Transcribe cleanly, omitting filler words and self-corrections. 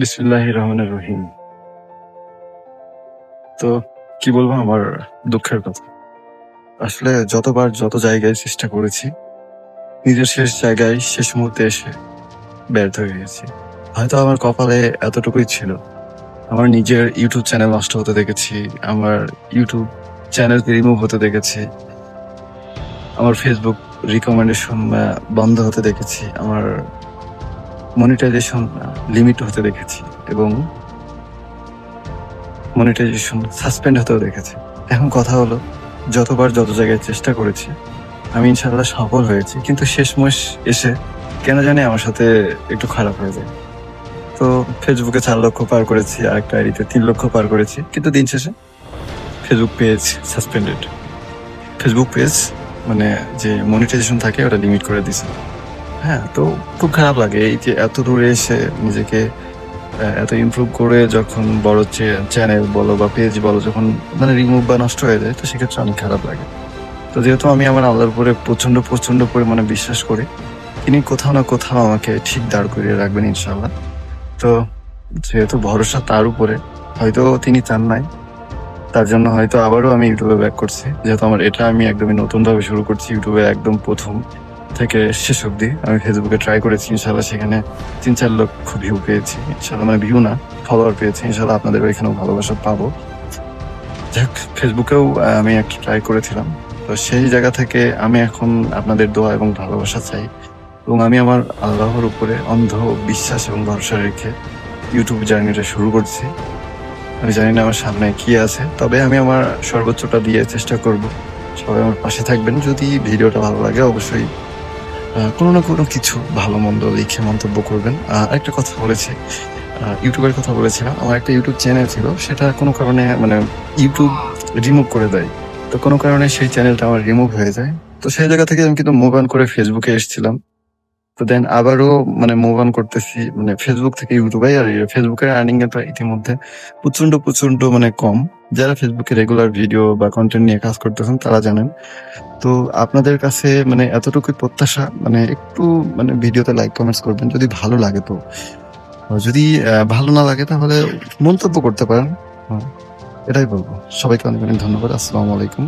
বিসমিল্লাহির রহমানির রহিম। তো কি বলবো আমার দুঃখের কথা। আসলে যতবার যত জায়গায় চেষ্টা করেছি, নিজের শেষ জায়গায় শেষ মুহূর্তে এসে ব্যর্থ হয়ে গেছি। হয়তো আমার কপালে এতটুকুই ছিল। আমার নিজের ইউটিউব চ্যানেল নষ্ট হতে দেখেছি, আমার ইউটিউব চ্যানেলকে রিমুভ হতে দেখেছি, আমার ফেসবুক রিকমেন্ডেশন বন্ধ হতে দেখেছি, আমার মনিটাইজেশন লিমিট হতে দেখেছি এবং মনিটাইজেশন সাসপেন্ড হতেও দেখেছি। এখন কথা হলো, যতবার যত জায়গায় চেষ্টা করেছি, আমি ইনশাআল্লাহ সফল হয়েছি। কিন্তু শেষমেশ এসে কেন জানি আমার সাথে একটু খারাপ হয়ে যায়। তো ফেসবুকে 4 লক্ষ পার করেছি, আরেকটা আইডিতে 3 লক্ষ পার করেছি। কিন্তু দিন শেষে Facebook page suspended. Facebook page মানে যে মনিটাইজেশন থাকে ওটা লিমিট করে দিছে। হ্যাঁ, তো খুব খারাপ লাগে এই যে এত দূরে এসে নিজেকে এত ইমপ্রুভ করে যখন বড় চ্যানেল বলো বা পেজ বলো যখন মানে রিমুভ বা নষ্ট হয়ে যায়, তো সেক্ষেত্রে অনেক খারাপ লাগে। তো যেহেতু আমি আমার আল্লাহর উপরে প্রচন্ড পরিমাণে বিশ্বাস করি, তিনি কোথাও না কোথাও আমাকে ঠিক দাঁড় করিয়ে রাখবেন ইনশাআল্লাহ। তো যেহেতু ভরসা তার উপরে, হয়তো তিনি চান নাই, তার জন্য হয়তো আবারও আমি ইউটিউবে ব্যাক করছি। যেহেতু আমার এটা আমি একদমই নতুন ভাবে শুরু করছি, ইউটিউবে একদম প্রথম থেকে শেষ অব্দি আমি ফেসবুকে ট্রাই করেছি। ইনশাআল্লাহ সেখানে 3-4 লক্ষ ভিউ পেয়েছি। ইনশাআল্লাহ মানে ভিউ না, ফলোয়ার পেয়েছি। ইনশাআল্লাহ আপনাদের এখানেও ভালোবাসা পাবো। যাক, ফেসবুকেও আমি একটা ট্রাই করেছিলাম। তো সেই জায়গা থেকে আমি এখন আপনাদের দোয়া এবং ভালোবাসা চাই এবং আমি আমার আল্লাহর উপরে অন্ধ বিশ্বাস এবং ভরসা রেখে ইউটিউব জার্নিটা শুরু করছি। আমি জানি না আমার সামনে কি আছে, তবে আমি আমার সর্বোচ্চটা দিয়ে চেষ্টা করব। সবাই আমার পাশে থাকবেন। যদি ভিডিওটা ভালো লাগে অবশ্যই কোনো না কোনো কিছু ভালো মন্দ লিখে মন্তব্য করবেন। আরেকটা কথা বলেছি, ইউটিউবের কথা বলেছিলাম। আমার একটা ইউটিউব চ্যানেল ছিল, সেটা কোনো কারণে মানে ইউটিউব রিমুভ করে দেয়। তো কোনো কারণে সেই চ্যানেলটা আমার রিমুভ হয়ে যায়। তো সেই জায়গা থেকে আমি কিন্তু মুভ অন করে ফেসবুকে এসেছিলাম। তো দেন আবারও মানে মুভ অন করতেছি মানে ফেসবুক থেকে ইউটিউবে। আর ফেসবুকের আর্নিং এটা ইতিমধ্যে প্রচন্ড মানে কম। যারা ফেসবুকে রেগুলার ভিডিও বা কন্টেন্ট নিয়ে কাজ করতেছেন তারা জানেন। তো আপনাদের কাছে মানে এতটুকুই প্রত্যাশা, মানে একটু মানে ভিডিওতে লাইক কমেন্টস করবেন যদি ভালো লাগে। তো যদি ভালো না লাগে তাহলে মন্তব্য করতে পারেন। এটাই বলবো। সবাইকে অনেক ধন্যবাদ। আসসালামু আলাইকুম।